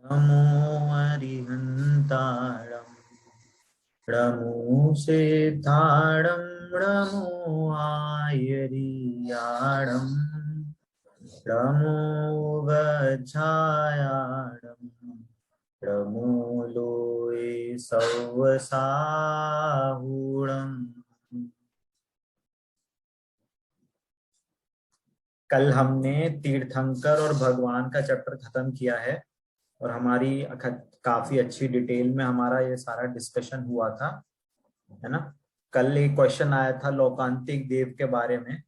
नमो अरिहन्ताणं नमो सिद्धाणं नमो आयर्याणं नमो गच्छायाणं नमो लोये सव्वसाहुणम्। कल हमने तीर्थंकर और भगवान का चैप्टर खत्म किया है और हमारी काफी अच्छी डिटेल में हमारा ये सारा डिस्कशन हुआ था, है ना। कल एक क्वेश्चन आया था लोकांतिक देव के बारे में,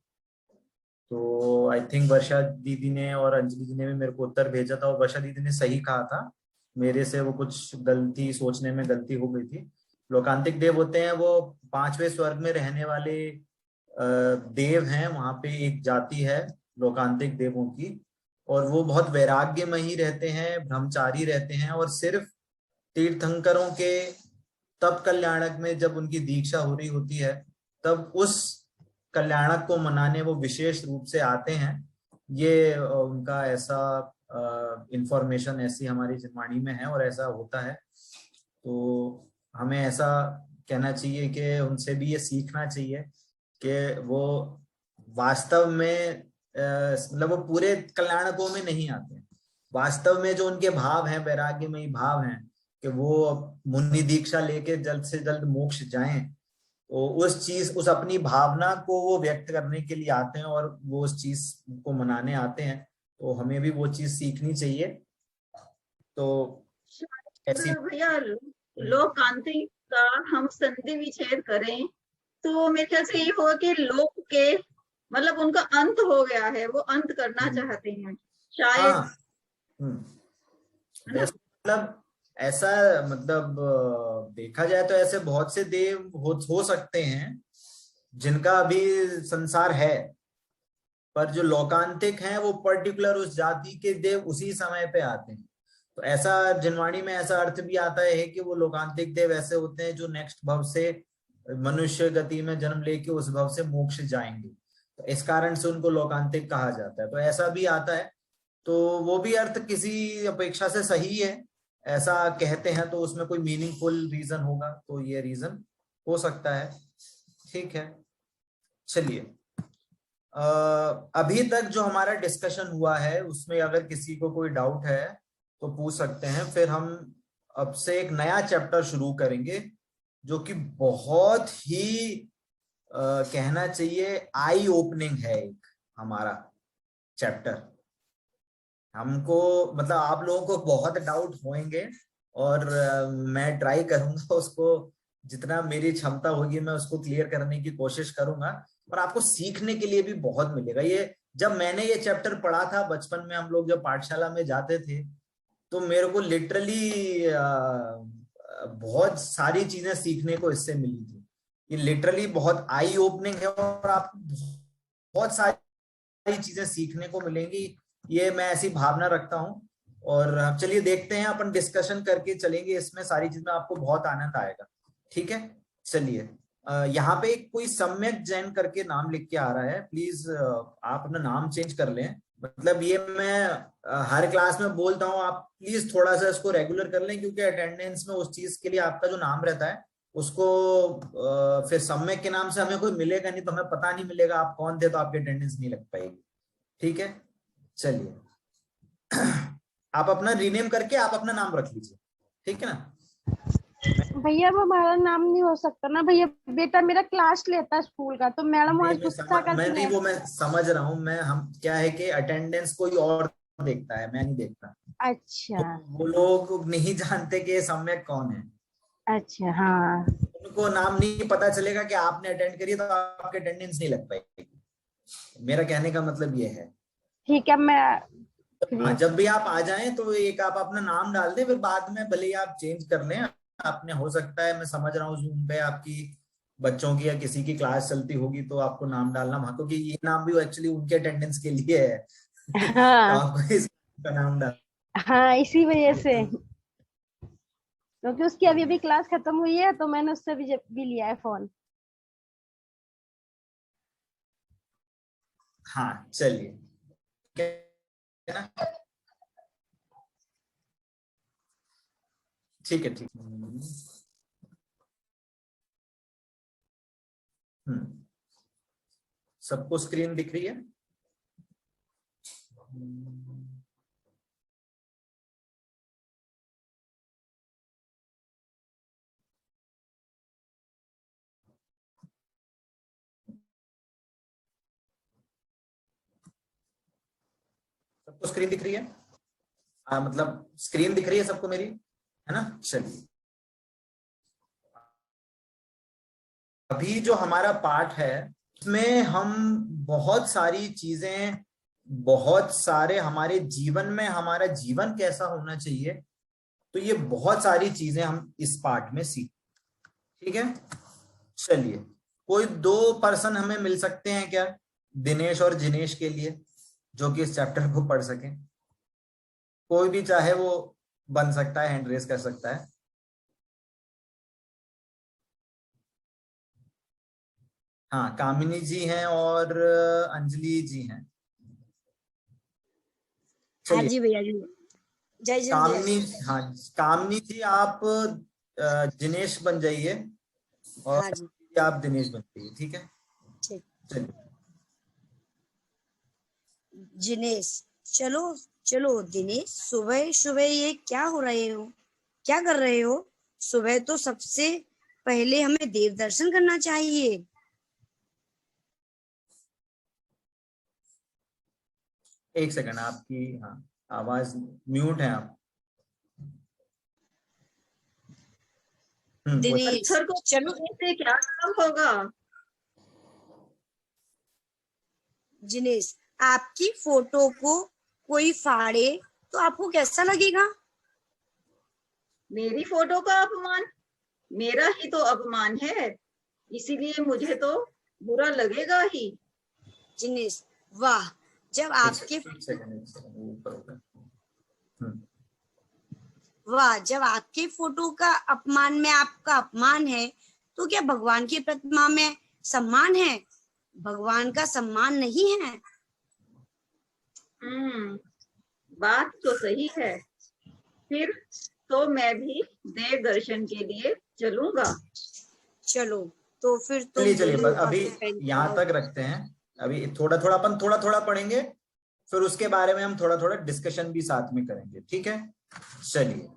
तो आई थिंक वर्षा दीदी ने और अंजलि जी ने भी मेरे को उत्तर भेजा था और वर्षा दीदी ने सही कहा था। मेरे से वो कुछ गलती सोचने में गलती हो गई थी। लोकांतिक देव होते हैं वो पांचवें स्वर्ग में रहने वाले देव हैं। वहां पे एक जाति है लोकांतिक देवों की, और वो बहुत वैराग्यमयी रहते हैं, ब्रह्मचारी रहते हैं, और सिर्फ तीर्थंकरों के तब कल्याणक में जब उनकी दीक्षा हो रही होती है तब उस कल्याणक को मनाने वो विशेष रूप से आते हैं। ये उनका ऐसा इंफॉर्मेशन ऐसी हमारी वाणी में है और ऐसा होता है। तो हमें ऐसा कहना चाहिए कि उनसे भी ये सीखना चाहिए कि वो वास्तव में मतलब वो पूरे कल्याणकों में नहीं आते। वास्तव में जो उनके भाव हैं, वैराग्यमयी भाव हैं, कि वो मुनि दीक्षा लेके जल्द से जल्द मोक्ष जाएं, तो उस चीज उस अपनी भावना को वो व्यक्त करने के लिए आते हैं और वो उस चीज को मनाने आते हैं। तो हमें भी वो चीज सीखनी चाहिए। तो ऐसी भैया लोकतांत्रिक का हम संधि विच्छेद करें तो मेरे ख्याल से ये होगा कि लोक के मतलब उनका अंत हो गया है, वो अंत करना चाहते हैं शायद, हाँ। है ना। मतलब ऐसा, मतलब देखा जाए तो ऐसे बहुत से देव हो सकते हैं जिनका अभी संसार है, पर जो लोकांतिक हैं वो पर्टिकुलर उस जाति के देव उसी समय पे आते हैं। तो ऐसा जिनवाणी में ऐसा अर्थ भी आता है कि वो लोकांतिक देव ऐसे होते हैं जो नेक्स्ट भव से मनुष्य गति में जन्म लेके उस भव से मोक्ष जाएंगे, तो इस कारण से उनको लोकांतिक कहा जाता है। तो ऐसा भी आता है, तो वो भी अर्थ किसी अपेक्षा से सही है। ऐसा कहते हैं तो उसमें कोई मीनिंगफुल रीजन होगा, तो ये रीजन हो सकता है। ठीक है, चलिए। अभी तक जो हमारा डिस्कशन हुआ है उसमें अगर किसी को कोई डाउट है तो पूछ सकते हैं, फिर हम अब से एक नया चैप्टर शुरू करेंगे जो कि बहुत ही कहना चाहिए आई ओपनिंग है एक हमारा चैप्टर। हमको मतलब आप लोगों को बहुत डाउट होंगे और मैं ट्राई करूंगा उसको, जितना मेरी क्षमता होगी मैं उसको क्लियर करने की कोशिश करूंगा। और आपको सीखने के लिए भी बहुत मिलेगा। ये जब मैंने ये चैप्टर पढ़ा था बचपन में, हम लोग जब पाठशाला में जाते थे, तो मेरे को लिटरली बहुत सारी चीजें सीखने को इससे मिली थी। ये लिटरली बहुत आई ओपनिंग है और आपको बहुत सारी चीजें सीखने को मिलेंगी, ये मैं ऐसी भावना रखता हूँ। और चलिए देखते हैं, अपन डिस्कशन करके चलेंगे इसमें, सारी चीज में आपको बहुत आनंद आएगा। ठीक है, चलिए। यहाँ पे कोई सम्यक जैन करके नाम लिख के आ रहा है, प्लीज आप अपना नाम चेंज कर लें। मतलब ये मैं हर क्लास में बोलता हूँ, आप प्लीज थोड़ा सा इसको रेगुलर कर लें, क्योंकि अटेंडेंस में उस चीज के लिए आपका जो नाम रहता है उसको फिर सम्यक के नाम से हमें कोई मिलेगा नहीं, तो हमें पता नहीं मिलेगा आप कौन थे, तो आपकी अटेंडेंस नहीं लग पाएगी। ठीक है, चलिए। आप अपना रीनेम करके आप अपना नाम रख लीजिए, ठीक है ना। भैया वो हमारा नाम नहीं हो सकता ना भैया, बेटा मेरा क्लास लेता है स्कूल का, तो मैडम वहां गुस्सा मैं करती नहीं, है। वो मैं समझ रहा हूँ। मैं हम क्या है कि अटेंडेंस कोई और देखता है, मैं नहीं देखता। अच्छा वो लोग नहीं जानते कि ये सम्यक कौन है। अच्छा। हाँ उनको नाम नहीं पता चलेगा कि आपने अटेंड करी, तो आपके अटेंडेंस नहीं लग पाएगी। मेरा कहने का मतलब ये है। ठीक है, मैं हाँ, फ्री। जब भी आप आ जाएं तो एक आप अपना नाम डाल दें, फिर बाद में भले ही आप चेंज कर लें। आपने, हो सकता है, मैं समझ रहा हूँ, जूम पे आपकी बच्चों की या किसी की क्लास चलती होगी तो आपको नाम डालना वहां, क्योंकि ये नाम भी एक्चुअली उनके अटेंडेंस के लिए है। तो हाँ आपको इसका नाम डाल। हाँ, इसी वजह से, क्योंकि उसकी अभी अभी क्लास खत्म हुई है तो मैंने उससे भी लिया है फोन। हाँ, चलिए। ठीक है ना? ठीक है, ठीक। सबको स्क्रीन दिख रही है? सबको स्क्रीन दिख रही है? मतलब स्क्रीन दिख रही है सबको मेरी, है ना? चलिए, अभी जो हमारा पाठ है उसमें हम बहुत सारी चीजें, बहुत सारे हमारे जीवन में हमारा जीवन कैसा होना चाहिए, तो ये बहुत सारी चीजें हम इस पाठ में सीख। ठीक है, चलिए, कोई 2 पर्सन हमें मिल सकते हैं क्या, दिनेश और जिनेश के लिए, जो कि इस चैप्टर को पढ़ सके? कोई भी चाहे वो बन सकता है, हैंड रेज कर सकता है। हाँ, कामिनी जी हैं और अंजलि जी हैं। हाँ जी भैया जी, जय जय कामिनी, हाँ, कामिनी जी आप जिनेश बन जाइए और हाँ जी, आप दिनेश बन जाइए। ठीक है, ठीक। चलिए। जिनेश, चलो चलो दिनेश, सुबह सुबह ये क्या हो रहे हो, क्या कर रहे हो? सुबह तो सबसे पहले हमें देव दर्शन करना चाहिए। एक सेकंड, आपकी हाँ आवाज म्यूट है आप। दिनेश, पत्थर को चलो। छूने से क्या काम होगा? जिनेश, आपकी फोटो को कोई फाड़े तो आपको कैसा लगेगा? मेरी फोटो का अपमान मेरा ही तो अपमान है, इसीलिए मुझे तो बुरा लगेगा ही। जिनेश, वाह, जब आपके वाह, जब आपके फोटो का अपमान में आपका अपमान है, तो क्या भगवान की प्रतिमा में सम्मान है? भगवान का सम्मान नहीं है। बात तो सही है। फिर तो मैं भी देव दर्शन के लिए चलूंगा। चलो, तो फिर तुम चलिए चलिए, दोनों अभी यहाँ तक रखते हैं। अभी थोड़ा थोड़ा अपन थोड़ा थोड़ा पढ़ेंगे, फिर उसके बारे में हम थोड़ा थोड़ा डिस्कशन भी साथ में करेंगे। ठीक है, चलिए।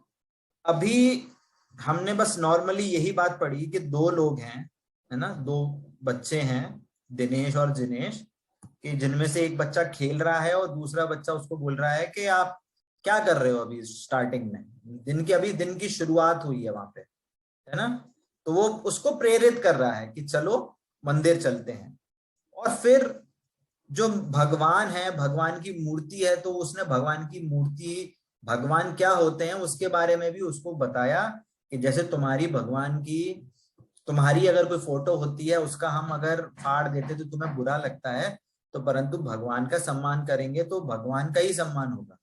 अभी हमने बस नॉर्मली यही बात पढ़ी कि 2 लोग हैं, है ना, 2 बच्चे हैं, दिनेश और जिनेश, कि जिनमें से एक बच्चा खेल रहा है और दूसरा बच्चा उसको बोल रहा है कि आप क्या कर रहे हो अभी स्टार्टिंग में, अभी दिन की शुरुआत हुई है वहां पे, है ना? तो वो उसको प्रेरित कर रहा है कि चलो मंदिर चलते हैं। और फिर जो भगवान है, भगवान की मूर्ति है, तो उसने भगवान की मूर्ति, भगवान क्या होते हैं उसके बारे में भी उसको बताया कि जैसे तुम्हारी अगर कोई फोटो होती है, उसका हम अगर फाड़ देते तो तुम्हें बुरा लगता है, तो परंतु भगवान का सम्मान करेंगे तो भगवान का ही सम्मान होगा,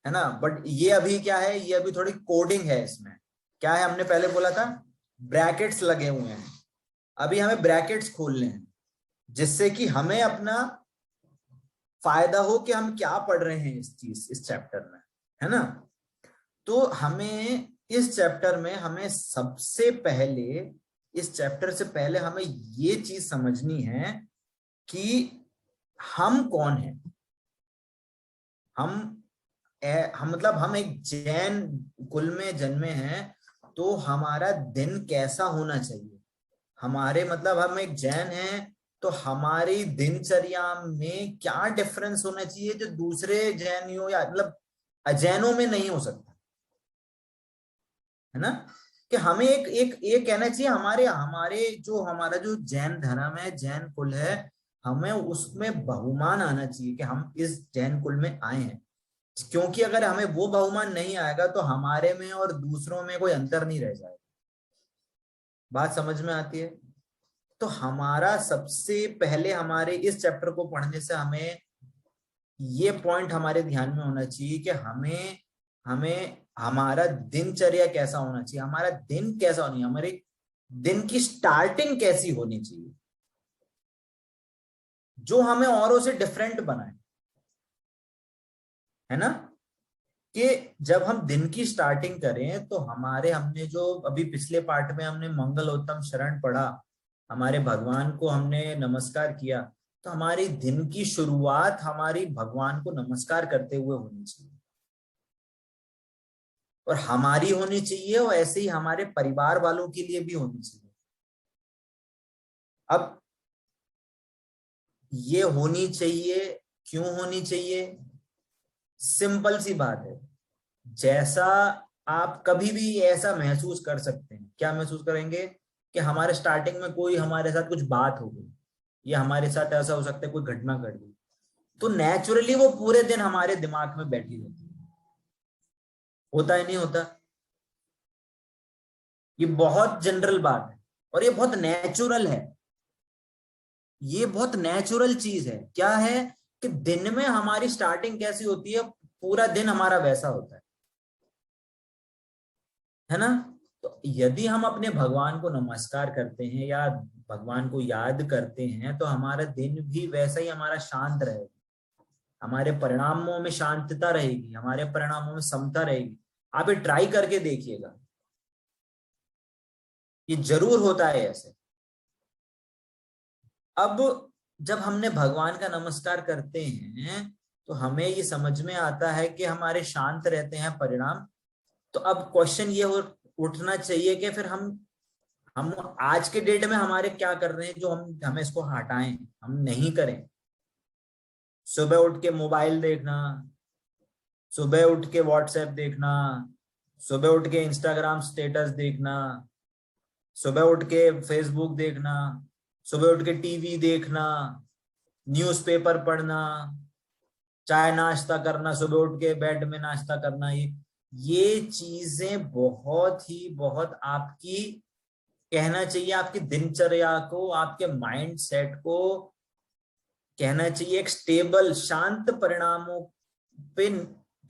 है ना? बट ये अभी क्या है, ये अभी थोड़ी कोडिंग है इसमें। क्या है, हमने पहले बोला था ब्रैकेट्स लगे हुए हैं, अभी हमें ब्रैकेट्स खोलने हैं जिससे कि हमें अपना फायदा हो कि हम क्या पढ़ रहे हैं इस चैप्टर में, है ना? तो हमें इस चैप्टर में सबसे पहले, इस चैप्टर से पहले हमें ये चीज समझनी है कि हम कौन हैं। हम मतलब हम एक जैन कुल में जन्मे हैं, तो हमारा दिन कैसा होना चाहिए, हमारे मतलब हम एक जैन हैं तो हमारी दिनचर्या में क्या डिफरेंस होना चाहिए जो दूसरे जैनियों या मतलब अजैनों में नहीं हो सकता, है ना? कि हमें एक एक एक कहना चाहिए, हमारा जो जैन धर्म है, जैन कुल है, हमें उसमें बहुमान आना चाहिए कि हम इस जैन कुल में आए हैं। क्योंकि अगर हमें वो बहुमान नहीं आएगा तो हमारे में और दूसरों में कोई अंतर नहीं रह जाएगा। बात समझ में आती है? तो हमारा सबसे पहले, हमारे इस चैप्टर को पढ़ने से हमें ये पॉइंट हमारे ध्यान में होना चाहिए कि हमें हमारा दिनचर्या कैसा होना चाहिए, हमारा दिन कैसा होनी, हमारे दिन की स्टार्टिंग कैसी होनी चाहिए जो हमें औरों से डिफरेंट बनाए, है ना? कि जब हम दिन की स्टार्टिंग करें तो हमने जो अभी पिछले पार्ट में हमने मंगलोत्तम शरण पढ़ा, हमारे भगवान को हमने नमस्कार किया, तो हमारी दिन की शुरुआत हमारी भगवान को नमस्कार करते हुए होनी चाहिए, और हमारी होनी चाहिए और ऐसे ही हमारे परिवार वालों के लिए भी होनी चाहिए। अब ये होनी चाहिए, क्यों होनी चाहिए? सिंपल सी बात है, जैसा आप कभी भी ऐसा महसूस कर सकते हैं, क्या महसूस करेंगे कि हमारे स्टार्टिंग में कोई हमारे साथ कुछ बात हो गई, या हमारे साथ ऐसा हो सकता है कोई घटना घट गई, तो नेचुरली वो पूरे दिन हमारे दिमाग में बैठी रहती है। होता है नहीं होता? ये बहुत जनरल बात है और ये बहुत नेचुरल है, ये बहुत नेचुरल चीज है। क्या है कि दिन में हमारी स्टार्टिंग कैसी होती है, पूरा दिन हमारा वैसा होता है ना? तो यदि हम अपने भगवान को नमस्कार करते हैं या भगवान को याद करते हैं तो हमारा दिन भी वैसा ही हमारा शांत रहेगा, हमारे परिणामों में शांतता रहेगी, हमारे परिणामों में समता रहेगी। आप ये ट्राई करके देखिएगा, ये जरूर होता है ऐसे। अब जब हमने भगवान का नमस्कार करते हैं तो हमें ये समझ में आता है कि हमारे शांत रहते हैं परिणाम। तो अब क्वेश्चन ये उठना चाहिए कि फिर हम आज के डेट में हमारे क्या कर रहे हैं जो हमें इसको हटाएं, हम नहीं करें। सुबह उठ के मोबाइल देखना, सुबह उठ के व्हाट्सएप देखना, सुबह उठ के इंस्टाग्राम स्टेटस देखना, सुबह उठ के फेसबुक देखना, सुबह उठ के टीवी देखना, न्यूज़पेपर पढ़ना, चाय नाश्ता करना, सुबह उठ के बेड में नाश्ता करना, ये चीजें बहुत आपकी, कहना चाहिए आपकी दिनचर्या को, आपके माइंड सेट को कहना चाहिए एक स्टेबल शांत परिणामों पे,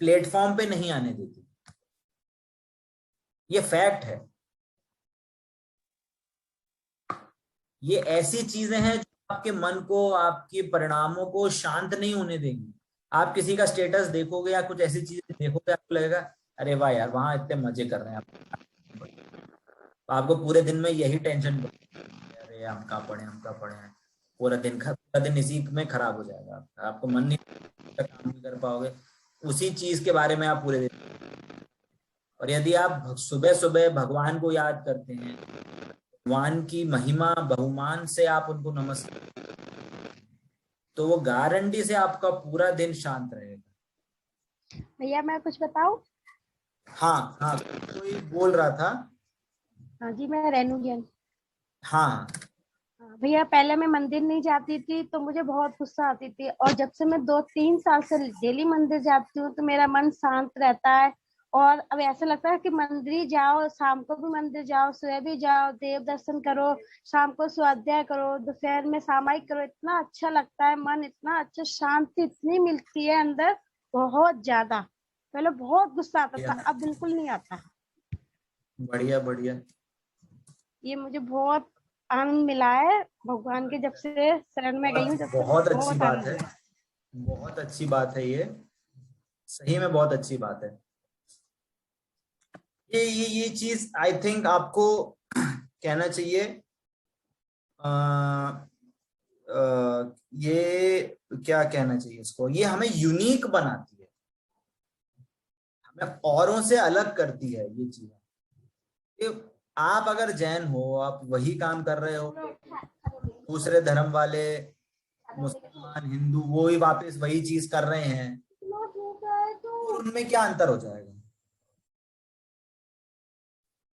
प्लेटफॉर्म पे नहीं आने देती। ये फैक्ट है, ये ऐसी चीजें हैं जो आपके मन को, आपके परिणामों को शांत नहीं होने देंगी। आप किसी का स्टेटस देखोगे या कुछ ऐसी चीजें देखोगे, आपको लगेगा अरे वाह यार वहां इतने मजे कर रहे हैं आप, तो आपको पूरे दिन में यही टेंशन, अरे हम कहाँ पढ़े हैं, पूरा दिन इसी में खराब हो जाएगा, आपको मन नहीं, काम नहीं कर पाओगे, उसी चीज के बारे में आप पूरे दिन। और यदि आप सुबह सुबह भगवान को याद करते हैं, भगवान की महिमा बहुमान से आप उनको नमस्कार, तो वो गारंटी से आपका पूरा दिन शांत रहेगा। भैया मैं कुछ बताऊं? हाँ हाँ, कोई बोल रहा था। हाँ जी, मैं रेनू जैन। हाँ भैया पहले मैं मंदिर नहीं जाती थी तो मुझे बहुत गुस्सा आती थी, और जब से मैं 2-3 साल से डेली मंदिर जाती हूँ तो मेरा मन शांत रहता है। और अब ऐसा लगता है कि मंदिर जाओ, शाम को भी मंदिर जाओ, सुबह भी जाओ, देव दर्शन करो, शाम को स्वाध्याय करो, दोपहर में सामायिक करो, इतना अच्छा लगता है, मन इतना अच्छा, शांति इतनी मिलती है अंदर, बहुत ज्यादा। पहले बहुत गुस्सा आता था, अब बिल्कुल नहीं आता। बढ़िया बढ़िया, ये मुझे बहुत आनंद मिला है भगवान के, जब से शरण में गई हूँ जब से। बहुत अच्छी बात है, बहुत अच्छी बात है, ये सही में बहुत अच्छी बात है। ये चीज आई थिंक आपको कहना चाहिए। ये क्या कहना चाहिए इसको, ये हमें यूनिक बनाती है, हमें औरों से अलग करती है ये चीज। आप अगर जैन हो, आप वही काम कर रहे हो, दूसरे धर्म वाले मुसलमान हिंदू वो ही वापस वही चीज कर रहे हैं, तो उनमें क्या अंतर हो जाएगा?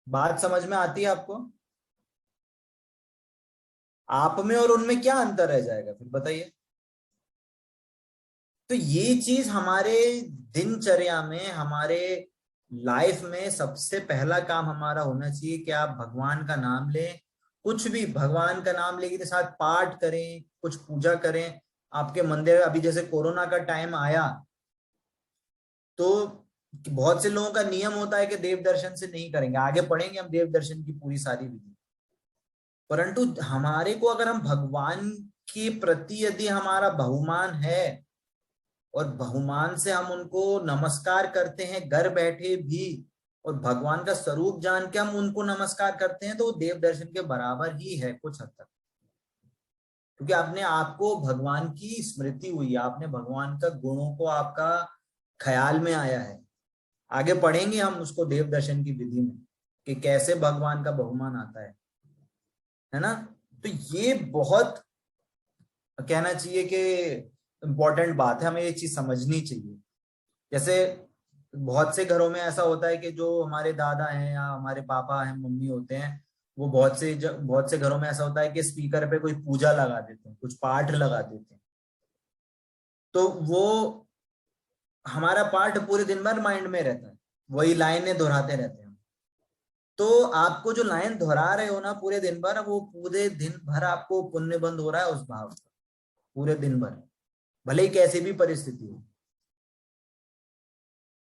बात समझ में आती है आपको? आप में और उनमें क्या अंतर रह जाएगा फिर बताइए? तो ये चीज हमारे दिनचर्या में, हमारे लाइफ में सबसे पहला काम हमारा होना चाहिए कि आप भगवान का नाम लें, कुछ भी भगवान का नाम लेके के साथ पाठ करें, कुछ पूजा करें आपके मंदिर। अभी जैसे कोरोना का टाइम आया तो बहुत से लोगों का नियम होता है कि देव दर्शन से नहीं करेंगे, आगे पढ़ेंगे हम देव दर्शन की पूरी सारी विधि, परंतु हमारे को अगर हम भगवान के प्रति यदि हमारा बहुमान है और बहुमान से हम उनको नमस्कार करते हैं घर बैठे भी, और भगवान का स्वरूप जान के हम उनको नमस्कार करते हैं, तो वो देव दर्शन के बराबर ही है कुछ हद तक। क्योंकि आपने आपको भगवान की स्मृति हुई, आपने भगवान का गुणों को आपका ख्याल में आया है। आगे पढ़ेंगे हम उसको देव दर्शन की विधि में कि कैसे भगवान का बहुमान आता है ना। तो ये बहुत कहना चाहिए कि इम्पोर्टेंट बात है, हमें ये चीज समझनी चाहिए। जैसे बहुत से घरों में ऐसा होता है कि जो हमारे दादा हैं या हमारे पापा हैं, मम्मी होते हैं, वो बहुत से घरों में ऐसा होता है कि स्पीकर पे कोई पूजा लगा देते हैं, कुछ पाठ लगा देते हैं, तो वो हमारा पाठ पूरे दिन भर माइंड में रहता है, वही लाइनें दोहराते रहते हैं। तो आपको जो लाइन दोहरा रहे हो ना पूरे दिन भर, वो पूरे दिन भर आपको पुण्य बंद हो रहा है उस भाव का, पूरे दिन भर, भले ही कैसी भी परिस्थिति हो।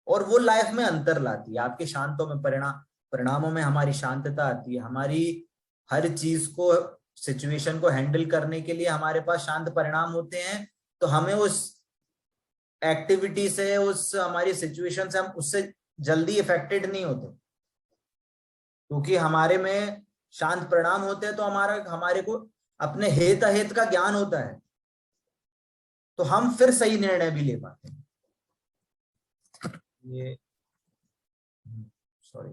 और वो लाइफ में अंतर लाती है, आपके शांतों में परिणामों में हमारी शांतता आती है। हमारी हर चीज को, सिचुएशन को हैंडल करने के लिए हमारे पास शांत परिणाम होते हैं, तो हमें उस एक्टिविटी से, उस हमारी सिचुएशन से, हम उससे जल्दी इफेक्टेड नहीं होते, क्योंकि हमारे में शांत परिणाम होते हैं। तो हमारे को अपने हित अहित का ज्ञान होता है, तो हम फिर सही निर्णय भी ले पाते हैं। ये सॉरी,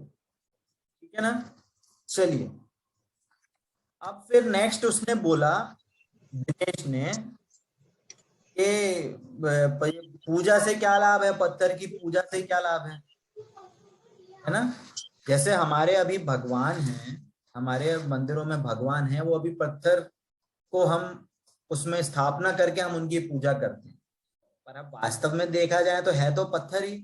ठीक है ना। चलिए, अब फिर नेक्स्ट उसने बोला, दिनेश ने, कि पूजा से क्या लाभ है, पत्थर की पूजा से क्या लाभ है ना। जैसे हमारे अभी भगवान हैं, हमारे मंदिरों में भगवान हैं, वो अभी पत्थर को हम उसमें स्थापना करके हम उनकी पूजा करते हैं, पर अब वास्तव में देखा जाए तो है तो पत्थर ही।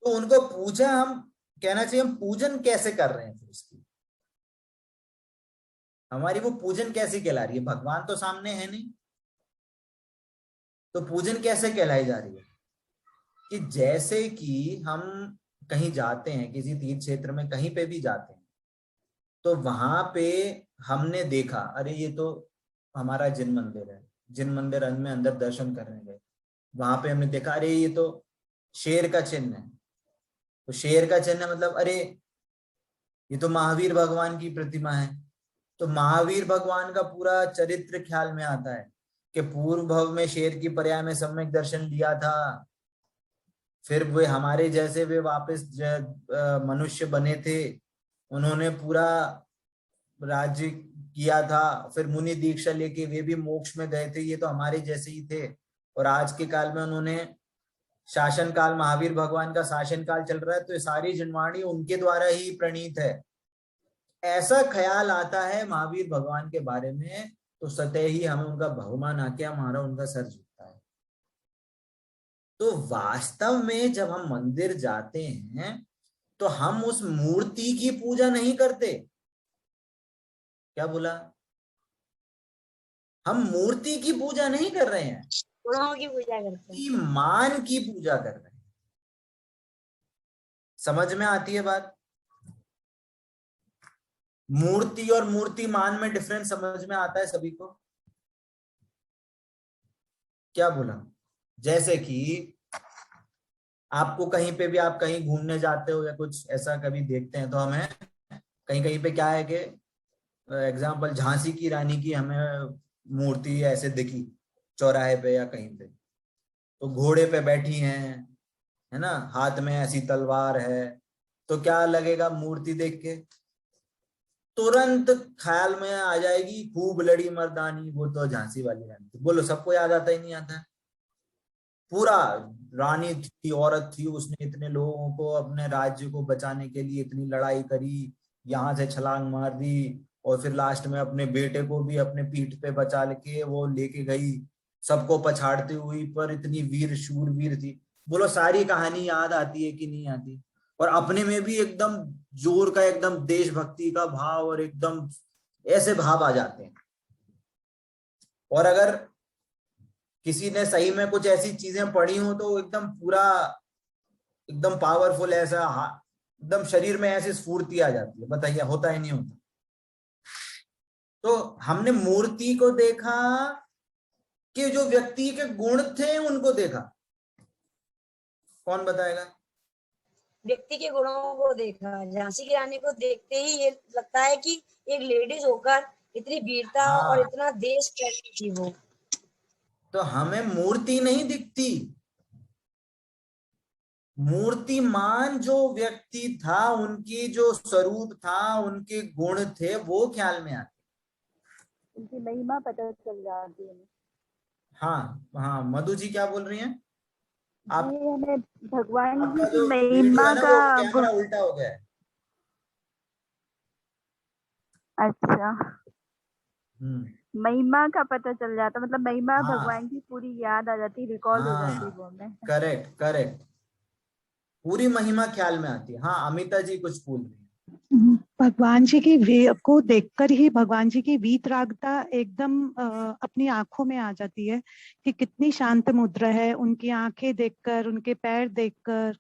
तो उनको पूजा, हम कहना चाहिए हम पूजन कैसे कर रहे हैं, फिर उसकी हमारी वो पूजन कैसी कहला रही है। भगवान तो सामने है नहीं, तो पूजन कैसे कहलाई जा रही है कि जैसे कि हम कहीं जाते हैं, किसी तीर्थ क्षेत्र में कहीं पे भी जाते हैं, तो वहां पे हमने देखा, अरे ये तो हमारा जिन मंदिर है, जिन मंदिर में अंदर दर्शन करने गए, वहां पे हमने देखा अरे ये तो शेर का चिन्ह है, तो शेर का चिन्ह मतलब अरे ये तो महावीर भगवान की प्रतिमा है। तो महावीर भगवान का पूरा चरित्र ख्याल में आता है कि पूर्व भव में शेर की पर्याय में सम्यक दर्शन लिया था, फिर वे हमारे जैसे वे वापस मनुष्य बने थे, उन्होंने पूरा राज्य किया था, फिर मुनि दीक्षा लेके वे भी मोक्ष में गए थे, ये तो हमारे जैसे ही थे। और आज के काल में उन्होंने शासन काल, महावीर भगवान का शासन काल चल रहा है, तो ये सारी जनवाणी उनके द्वारा ही प्रणीत है। ऐसा ख्याल आता है महावीर भगवान के बारे में, तो सतह ही हमें उनका बहुमान आके हमारा उनका सर झुकता है। तो वास्तव में जब हम मंदिर जाते हैं तो हम उस मूर्ति की पूजा नहीं करते। क्या बोला? हम मूर्ति की पूजा नहीं कर रहे हैं, गुणों की पूजा करते हैं, मान की पूजा कर रहे हैं। समझ में आती है बात? मूर्ति और मूर्तिमान में डिफरेंस समझ में आता है सभी को? क्या बोला? जैसे कि आपको कहीं पे भी, आप कहीं घूमने जाते हो या कुछ ऐसा कभी देखते हैं, तो हमें कहीं कहीं पे क्या है कि एग्जाम्पल झांसी की रानी की हमें मूर्ति ऐसे दिखी चौराहे पे या कहीं पे, तो घोड़े पे बैठी हैं, है ना, हाथ में ऐसी तलवार है, तो क्या लगेगा मूर्ति देख के? तुरंत ख्याल में आ जाएगी खूब लड़ी मर्दानी, वो तो झांसी वाली रानी थी। बोलो सबको याद आता ही नहीं आता? पूरा रानी थी, औरत थी, उसने इतने लोगों को अपने राज्य को बचाने के लिए इतनी लड़ाई करी, यहाँ से छलांग मार दी, और फिर लास्ट में अपने बेटे को भी अपने पीठ पे बचा के वो लेके गई, सबको पछाड़ती हुई, पर इतनी वीर शूरवीर थी। बोलो सारी कहानी याद आती है कि नहीं आती? और अपने में भी एकदम जोर का, एकदम देशभक्ति का भाव, और एकदम ऐसे भाव आ जाते हैं। और अगर किसी ने सही में कुछ ऐसी चीजें पढ़ी हो तो एकदम पूरा एकदम पावरफुल, ऐसा एकदम शरीर में ऐसी स्फूर्ति आ जाती है। बताइए होता ही नहीं होता? तो हमने मूर्ति को देखा कि जो व्यक्ति के गुण थे उनको देखा? कौन बताएगा? व्यक्ति के गुणों को देखा। झांसी की रानी को देखते ही ये लगता है कि एक लेडीज होकर इतनी वीरता और इतना देश प्रेमी थी वो। तो हमें मूर्ति नहीं दिखती, मूर्तिमान जो व्यक्ति था, उनकी जो स्वरूप था, उनके गुण थे, वो ख्याल में आते, उनकी महिमा पता चल जाती है। हाँ हाँ, मधु जी क्या बोल रही हैं आप? ये हमें भगवान आपका की जो वीडियो महिमा है ना, का वो कैमरा उल्टा हो गया है। अच्छा, महिमा का पता चल जाता, मतलब महिमा हाँ, भगवान की पूरी याद आ जाती, रिकॉल हो जाती वो हमें। करेक्ट करेक्ट, पूरी महिमा ख्याल में आती है। हाँ, अमिता जी कुछ बोल रही है। भगवान जी की को देखकर ही भगवान जी की वीतरागता एकदम अपनी आंखों में आ जाती है कि कितनी शांत मुद्रा है। उनकी आंखें देखकर, उनके पैर देखकर,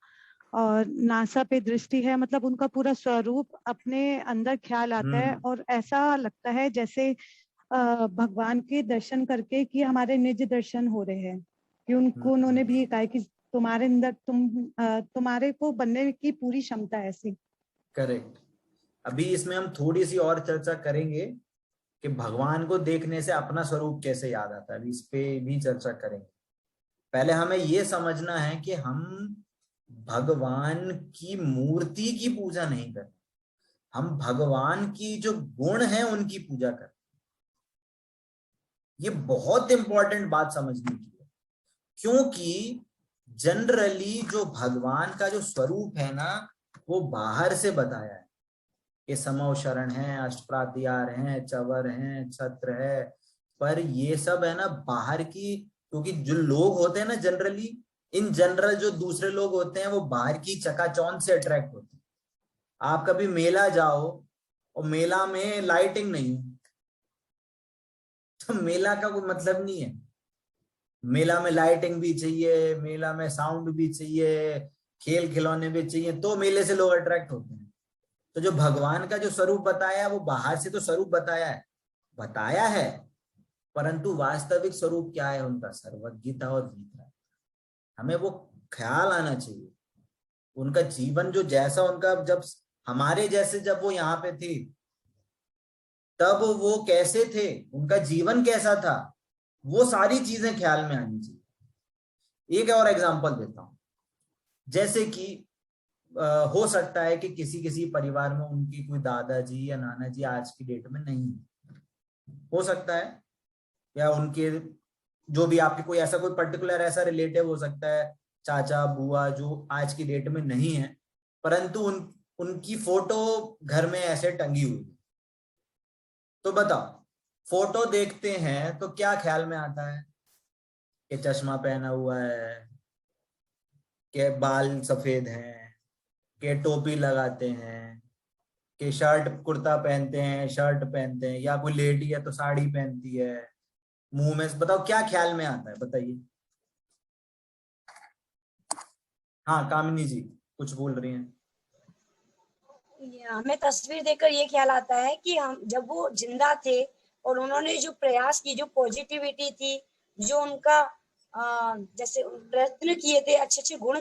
और नासा पे दृष्टि है, मतलब उनका पूरा स्वरूप अपने अंदर ख्याल आता है। और ऐसा लगता है जैसे भगवान के दर्शन करके कि हमारे निज दर्शन हो रहे हैं, कि उनको उन्होंने भी कहा कि तुम्हारे अंदर तुम्हारे को बनने की पूरी क्षमता है ऐसी। करेक्ट। अभी इसमें हम थोड़ी सी और चर्चा करेंगे कि भगवान को देखने से अपना स्वरूप कैसे याद आता है, अभी इस पे भी चर्चा करेंगे। पहले हमें ये समझना है कि हम भगवान की मूर्ति की पूजा नहीं करते, हम भगवान की जो गुण है उनकी पूजा करते। ये बहुत इंपॉर्टेंट बात समझने की है, क्योंकि जनरली जो भगवान का जो स्वरूप है ना, वो बाहर से बताया है। ये समव शरण है, अष्टप्रातिहार है, चवर है, छत्र है, पर ये सब है ना बाहर की, क्योंकि जो लोग होते हैं ना जनरली, इन जनरल जो दूसरे लोग होते हैं वो बाहर की चकाचौंध से अट्रैक्ट होते हैं। आप कभी मेला जाओ और मेला में लाइटिंग नहीं, तो मेला का कोई मतलब नहीं है। मेला में लाइटिंग भी चाहिए, मेला में साउंड भी चाहिए, खेल खिलौने भी चाहिए, तो मेले से लोग अट्रैक्ट होते हैं। तो जो भगवान का जो स्वरूप बताया है, वो बाहर से तो स्वरूप बताया है, परंतु वास्तविक स्वरूप क्या है उनका? सर्वज्ञता और वीतराग। हमें वो ख्याल आना चाहिए उनका जीवन जो जैसा उनका, जब हमारे जैसे जब वो यहाँ पे थे तब वो कैसे थे, उनका जीवन कैसा था, वो सारी चीजें ख्याल में आनी चाहिए। एक और एग्जांपल देता हूं, जैसे कि हो सकता है कि किसी परिवार में उनकी कोई दादाजी या नाना जी आज की डेट में नहीं हो सकता है, या उनके जो भी आपके कोई ऐसा कोई पर्टिकुलर ऐसा रिलेटिव हो सकता है, चाचा बुआ, जो आज की डेट में नहीं है, परंतु उनकी फोटो घर में ऐसे टंगी हुई है। तो बताओ, फोटो देखते हैं तो क्या ख्याल में आता है? कि चश्मा पहना हुआ है, कि बाल सफेद हैं, कि टोपी लगाते हैं, कि शर्ट कुर्ता पहनते हैं, शर्ट पहनते हैं, या कोई लेडी है तो साड़ी पहनती है, मुंह में, बताओ क्या ख्याल में आता है, बताइए। हाँ कामिनी जी कुछ बोल रही हैं। हमें तस्वीर देखकर ये ख्याल आता है कि हम जब वो जिंदा थे और उन्होंने जो प्रयास की, जो पॉजिटिविटी थी, जो उनका जैसे प्रयत्न किए थे, अच्छे अच्छे गुण,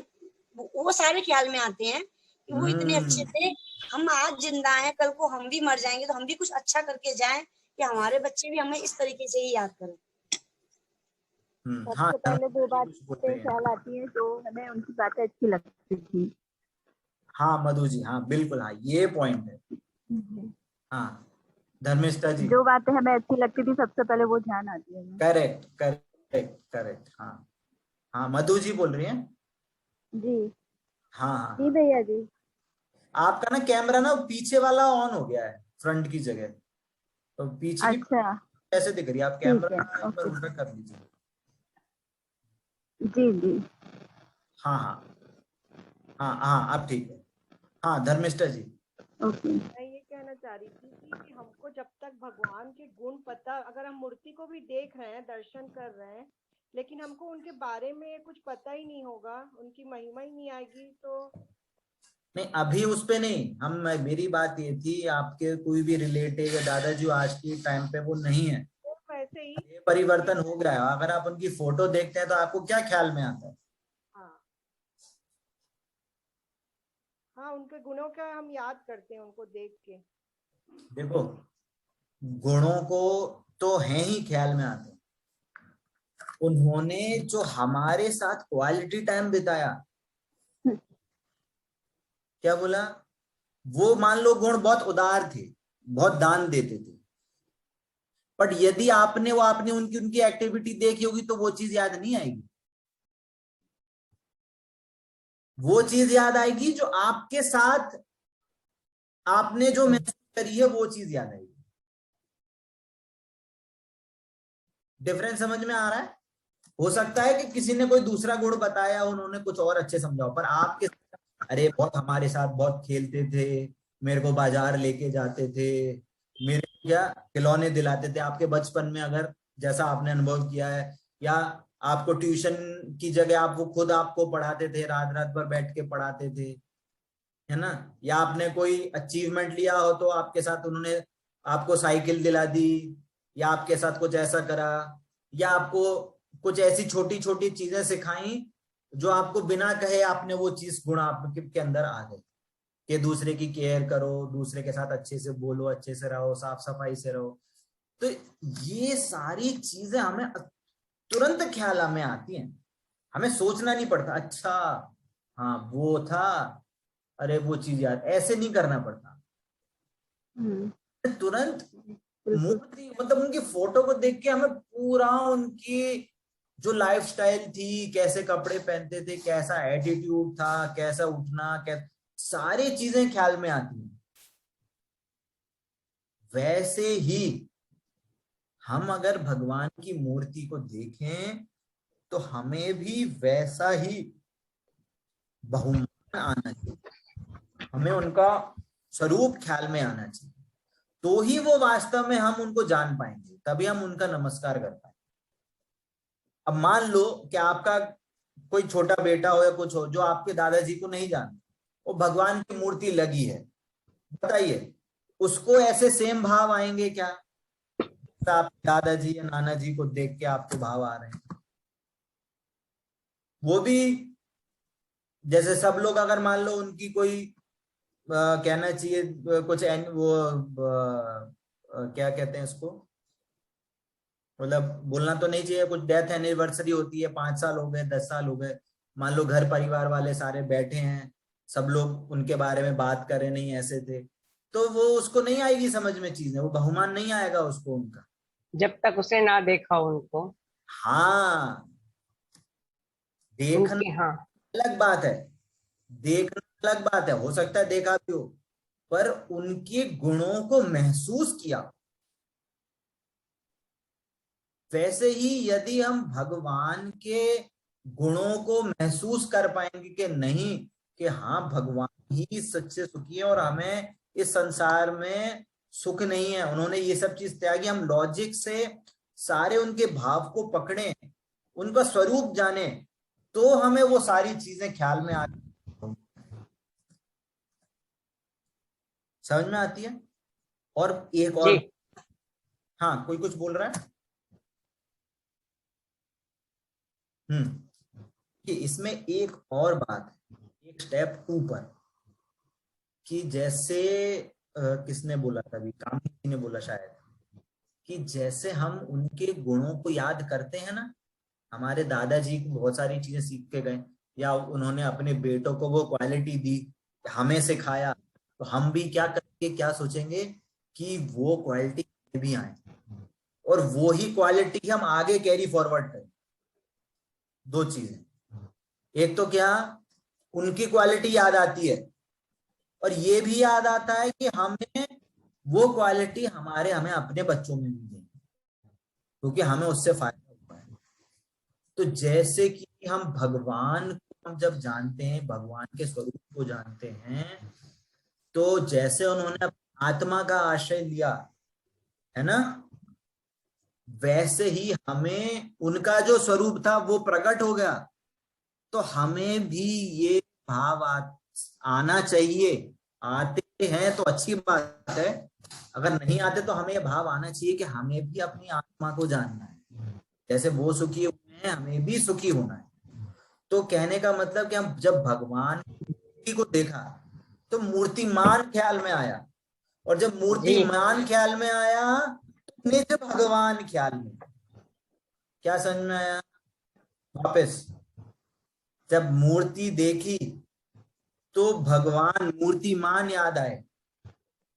वो सारे ख्याल में आते हैं कि वो इतने अच्छे थे। हम आज जिंदा हैं, कल को हम भी मर जाएंगे, तो हम भी कुछ अच्छा करके जाएं कि हमारे बच्चे भी हमें इस तरीके से ही याद करें। सबसे पहले दो बातें ख्याल आती है जो हमें उनकी बातें अच्छी लगती थी। हाँ मधु जी, हाँ बिल्कुल, हाँ ये पॉइंट है। हाँ धर्मिष्ठा जी, जो बातें हमें अच्छी लगती थी सबसे पहले वो ध्यान आती है। Correct correct correct. हाँ हाँ, मधु जी बोल रही हैं जी। हाँ हाँ जी भैया जी। आपका ना कैमरा ना पीछे वाला ऑन हो गया है फ्रंट की जगह, तो पीछे की कैसे दिख रही है? आप कैमरा उल्टा कर लीजिए। जी जी। हाँ हाँ हाँ हाँ अब ठीक है। हाँ धर्मिष्ठा जी। मैं ये कहना चाह रही थी कि हमको जब तक भगवान के गुण पता, अगर हम मूर्ति को भी देख रहे हैं, दर्शन कर रहे हैं, लेकिन हमको उनके बारे में कुछ पता ही नहीं होगा, उनकी महिमा ही नहीं आएगी, तो नहीं अभी उस पे नहीं, हम मेरी बात ये थी, आपके कोई भी रिलेटिव या दादाजी आज के टाइम पे वो नहीं है, वैसे ही ये परिवर्तन हो गया है। अगर आप उनकी फोटो देखते हैं तो आपको क्या ख्याल में आता है? हाँ हाँ, उनके गुणों का हम याद करते हैं उनको देख के। देखो, गुणों को तो है ही ख्याल में आते, उन्होंने जो हमारे साथ क्वालिटी टाइम बिताया, क्या बोला, वो मान लो गुण बहुत उदार थे, बहुत दान देते थे, बट यदि आपने उनकी उनकी एक्टिविटी देखी होगी तो वो चीज याद नहीं आएगी। वो चीज याद आएगी जो आपके साथ आपने जो महसूस करी है, वो चीज याद आएगी। डिफरेंस समझ में आ रहा है? हो सकता है कि किसी ने कोई दूसरा गुण बताया, उन्होंने कुछ और अच्छे समझाओ, पर आपके अरे बहुत हमारे साथ बहुत खेलते थे, मेरे को बाजार लेके जाते थे, मेरे को क्या खिलौने दिलाते थे आपके बचपन में, अगर जैसा आपने अनुभव किया है, या आपको ट्यूशन की जगह आप वो खुद आपको पढ़ाते थे, रात रात भर बैठ के पढ़ाते थे, है ना, या आपने कोई अचीवमेंट लिया हो तो आपके साथ उन्होंने आपको साइकिल दिला दी, या आपके साथ कुछ ऐसा करा, या आपको कुछ ऐसी छोटी छोटी चीजें सिखाई जो आपको बिना कहे आपने वो चीज गुण आपके अंदर आ गए, कि दूसरे की केयर करो, दूसरे के साथ अच्छे से बोलो, अच्छे से रहो, साफ सफाई से रहो। तो ये सारी चीजें हमें तुरंत ख्याल में आती हैं, हमें सोचना नहीं पड़ता, अच्छा हाँ वो था, अरे वो चीज याद, ऐसे नहीं करना पड़ता, तुरंत मूर्ति मतलब उनकी फोटो को देख के हमें पूरा उनकी जो लाइफस्टाइल थी, कैसे कपड़े पहनते थे, कैसा एटीट्यूड था, कैसा उठना, सारी चीजें ख्याल में आती हैं। वैसे ही हम अगर भगवान की मूर्ति को देखें तो हमें भी वैसा ही बहुमान आना चाहिए, हमें उनका स्वरूप ख्याल में आना चाहिए, तो ही वो वास्तव में हम उनको जान पाएंगे, तभी हम उनका नमस्कार कर पाएंगे। अब मान लो कि आपका कोई छोटा बेटा हो या कुछ हो जो आपके दादाजी को नहीं जानता, वो भगवान की मूर्ति लगी है, बताइए उसको ऐसे सेम भाव आएंगे क्या? आप दादाजी या नाना जी को देख के आपको भाव आ रहे हैं? वो भी जैसे सब लोग अगर मान लो उनकी कोई कहना चाहिए कुछ वो क्या कहते हैं उसको, मतलब बोलना तो नहीं चाहिए, कुछ डेथ एनिवर्सरी होती है, 5 साल हो गए, 10 साल हो गए, मान लो घर परिवार वाले सारे बैठे हैं, सब लोग उनके बारे में बात कर रहे, नहीं ऐसे थे, तो वो उसको नहीं आएगी समझ में चीजें, वो बहुमान नहीं आएगा उसको उनका, जब तक उसे ना देखा उनको। हाँ, देखना हाँ अलग बात है, देखना अलग बात है, हो सकता है देखा भी हो, पर उनके गुणों को महसूस किया। वैसे ही यदि हम भगवान के गुणों को महसूस कर पाएंगे कि नहीं, कि हाँ भगवान ही सच्चे सुखी है और हमें इस संसार में सुख नहीं है, उन्होंने ये सब चीज त्यागी, हम लॉजिक से सारे उनके भाव को पकड़े, उनका स्वरूप जाने, तो हमें वो सारी चीजें ख्याल में आ, समझ में आती है। और एक और, हाँ कोई कुछ बोल रहा है? कि इसमें एक और बात है, एक स्टेप ऊपर, कि जैसे किसने बोला था अभी, कामिनी जी ने बोला शायद, कि जैसे हम उनके गुणों को याद करते हैं ना, हमारे दादाजी को बहुत सारी चीजें सीख के गए, या उन्होंने अपने बेटों को वो क्वालिटी दी, हमें सिखाया, तो हम भी क्या करेंगे, क्या सोचेंगे कि वो क्वालिटी भी आए और वो ही क्वालिटी हम आगे कैरी फॉरवर्ड करें। दो चीजें, एक तो क्या उनकी क्वालिटी याद आती है, और ये भी याद आता है कि हमें वो क्वालिटी हमें अपने बच्चों में भी देंगे, क्योंकि हमें उससे फायदा हुआ है। तो जैसे कि हम भगवान को हम जब जानते हैं, भगवान के स्वरूप को जानते हैं, तो जैसे उन्होंने आत्मा का आश्रय लिया है ना, वैसे ही हमें उनका जो स्वरूप था वो प्रकट हो गया, तो हमें भी ये भाव आना चाहिए, आते हैं तो अच्छी बात है, अगर नहीं आते तो हमें ये भाव आना चाहिए कि हमें भी अपनी आत्मा को जानना है, जैसे वो सुखी हुए हैं हमें भी सुखी होना है। तो कहने का मतलब कि हम जब भगवान की मूर्ति को देखा तो मूर्तिमान ख्याल में आया, और जब मूर्तिमान ख्याल में आया तो निज भगवान ख्याल में। क्या समझ में आया? वापस जब मूर्ति देखी तो भगवान मूर्तिमान याद आए,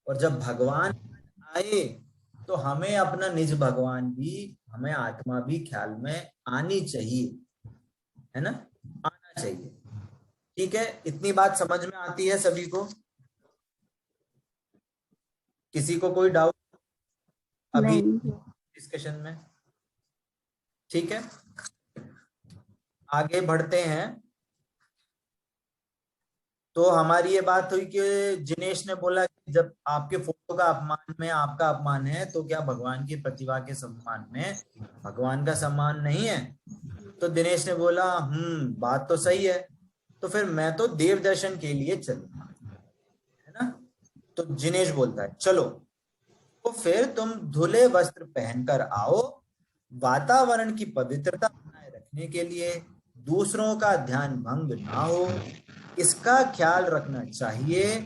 और जब भगवान आए तो हमें अपना निज भगवान भी, हमें आत्मा भी ख्याल में आनी चाहिए, है ना, आना चाहिए। ठीक है, इतनी बात समझ में आती है सभी को? किसी को कोई डाउट अभी डिस्कशन में? ठीक है, आगे बढ़ते हैं। तो हमारी ये बात हुई कि जिनेश ने बोला कि जब आपके फोटो का अपमान में आपका अपमान है तो क्या भगवान की प्रतिभा के सम्मान में भगवान का सम्मान नहीं है? तो दिनेश ने बोला बात तो सही है, तो फिर मैं तो देव दर्शन के लिए चलूंगा, है ना। तो जिनेश बोलता है चलो, तो फिर तुम धुले वस्त्र पहनकर आओ, वातावरण की पवित्रता बनाए रखने के लिए दूसरों का ध्यान भंग ना हो, इसका ख्याल रखना चाहिए।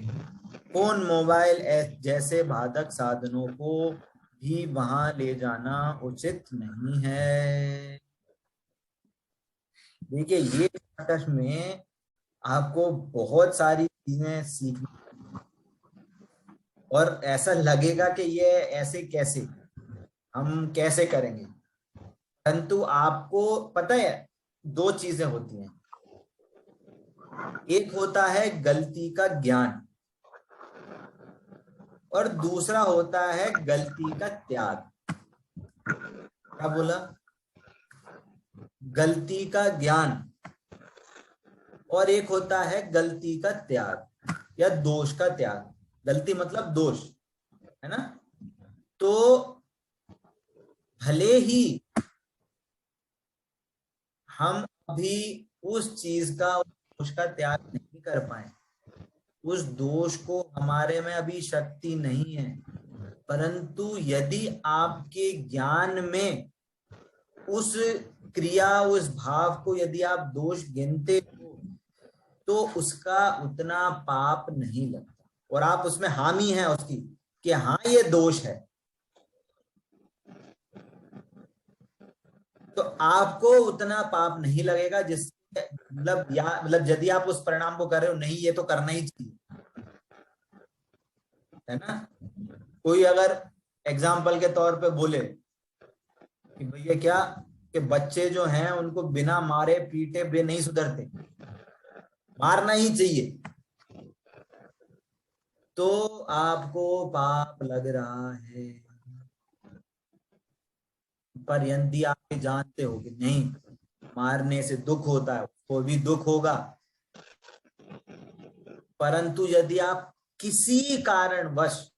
फोन, मोबाइल जैसे बाधक साधनों को भी वहां ले जाना उचित नहीं है। देखिए, ये नाटक में आपको बहुत सारी चीजें सीखनी, और ऐसा लगेगा कि ये ऐसे कैसे, हम कैसे करेंगे, परंतु आपको पता है दो चीजें होती हैं। एक होता है गलती का ज्ञान, और दूसरा होता है गलती का त्याग। क्या बोला? गलती का ज्ञान, और एक होता है गलती का त्याग या दोष का त्याग। गलती मतलब दोष, है ना। तो भले ही हम अभी उस चीज का, दोष का त्याग नहीं कर पाए, उस दोष को हमारे में अभी शक्ति नहीं है, परंतु यदि आपके ज्ञान में उस क्रिया, उस भाव को यदि आप दोष गिनते हो तो उसका उतना पाप नहीं लगता, और आप उसमें हामी है उसकी कि हाँ ये दोष है, तो आपको उतना पाप नहीं लगेगा। जिससे मतलब यदि आप उस परिणाम को कर रहे हो, नहीं ये तो करना ही चाहिए, है ना। कोई अगर एग्जाम्पल के तौर पे बोले कि भैया क्या कि बच्चे जो हैं उनको बिना मारे पीटे भी नहीं सुधरते, मारना ही चाहिए, तो आपको पाप लग रहा है। पर यदि आप जानते हो कि नहीं, मारने से दुख होता है, उसको भी दुख होगा, परंतु यदि आप किसी कारणवश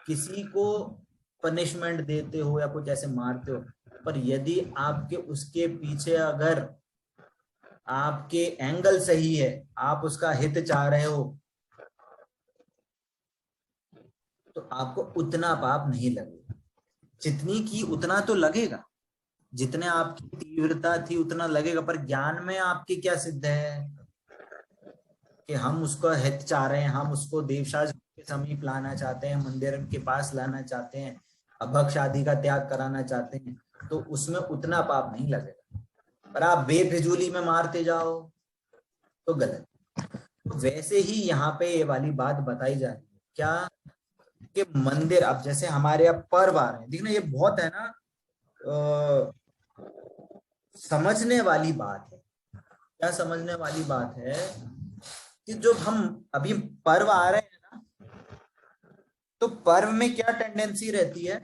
किसी को पनिशमेंट देते हो या कुछ ऐसे मारते हो, पर यदि आपके उसके पीछे अगर आपके एंगल सही है, आप उसका हित चाह रहे हो, तो आपको उतना पाप नहीं लगेगा। जितनी की उतना तो लगेगा, जितने आपकी तीव्रता थी उतना लगेगा, पर ज्ञान में आपकी क्या सिद्ध है कि हम उसका हित चाह रहे हैं, हम उसको देवशास्त्र के समीप लाना चाहते हैं, मंदिर के पास लाना चाहते हैं, अभक्ष आदि का त्याग कराना चाहते हैं, तो उसमें उतना पाप नहीं लगेगा। पर आप बेफिजूली में मारते जाओ तो गलत। तो वैसे ही यहाँ पे ये वाली बात बताई जा रही है क्या कि मंदिर, अब जैसे हमारे अब पर्व आ रहे हैं, देखना ये बहुत है ना समझने वाली बात है। क्या समझने वाली बात है कि जो हम अभी पर्व आ रहे हैं ना, तो पर्व में क्या टेंडेंसी रहती है,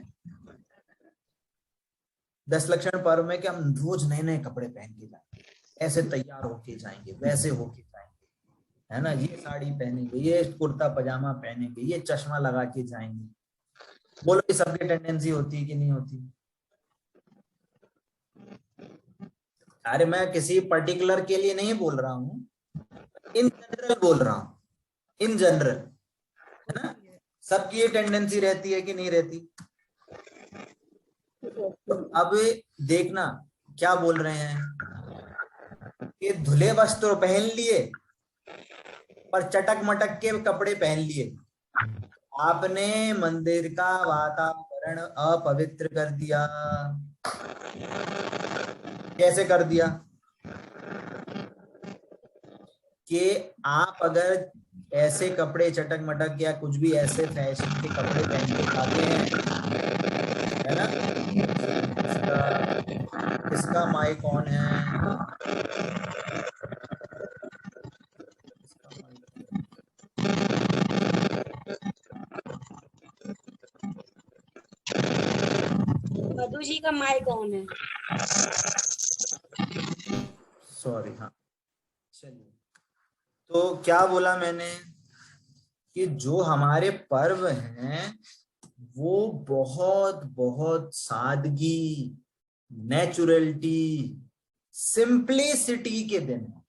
10 लक्षण पर्व में कि हम रोज नए नए कपड़े पहन के जाएंगे, ऐसे तैयार होके जाएंगे, वैसे होके जाएंगे, है ना, ये साड़ी पहनेंगे, ये कुर्ता पजामा पहनेंगे, ये चश्मा लगा के जाएंगे। बोलो ये सबकी टेंडेंसी होती है कि नहीं होती? अरे मैं किसी पर्टिकुलर के लिए नहीं बोल रहा हूं, इन जनरल बोल रहा हूं, इन जनरल, है ना। सबकी ये टेंडेंसी रहती है कि नहीं रहती? तो अब देखना क्या बोल रहे हैं कि धुले वस्त्र पहन लिए पर चटक मटक के कपड़े पहन लिए, आपने मंदिर का वातावरण अपवित्र कर दिया। कैसे कर दिया? कि आप अगर ऐसे कपड़े चटक मटक या कुछ भी ऐसे फैशन के कपड़े पहन के खाते हैं, है ना? इसका माइक ऑन है। मधु जी का माइक ऑन है। सॉरी, हाँ चलिए। तो क्या बोला मैंने कि जो हमारे पर्व हैं वो बहुत बहुत सादगी, नेचुरलिटी, सिंप्लिसिटी के दिन है।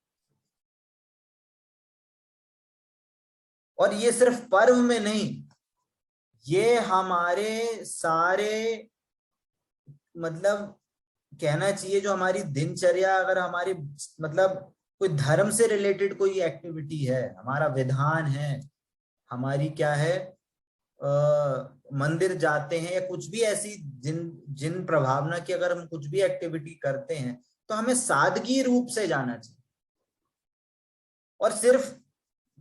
और ये सिर्फ पर्व में नहीं, ये हमारे सारे मतलब कहना चाहिए जो हमारी दिनचर्या, अगर हमारी मतलब कोई धर्म से रिलेटेड कोई एक्टिविटी है, हमारा विधान है, हमारी क्या है, मंदिर जाते हैं या कुछ भी ऐसी जिन प्रभावना की अगर हम कुछ भी एक्टिविटी करते हैं तो हमें सादगी रूप से जाना चाहिए। और सिर्फ